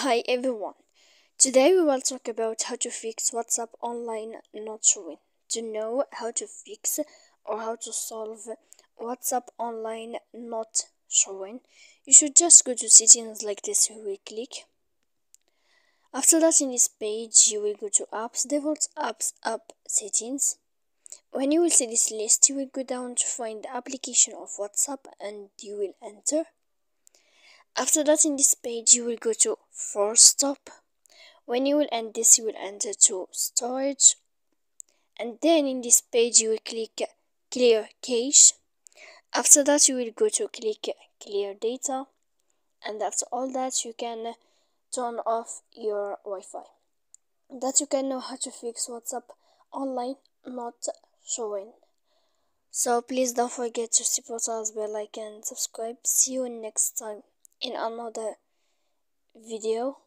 Hi everyone. Today we will talk about how to fix WhatsApp online not showing. To know how to fix or how to solve WhatsApp online not showing, you should just go to settings like this. You will click. After that, in this page, you will go to apps, default apps, app settings. When you will see this list, you will go down to find the application of WhatsApp and you will enter. After that, in this page, you will go to force stop. When you will end this, you will enter to storage, and then in this page you will click clear cache. After that, you will go to click clear data, and after all that, you can turn off your Wi-Fi. That you can know how to fix WhatsApp online not showing. So please don't forget to support us by like and subscribe. See you next time in another video.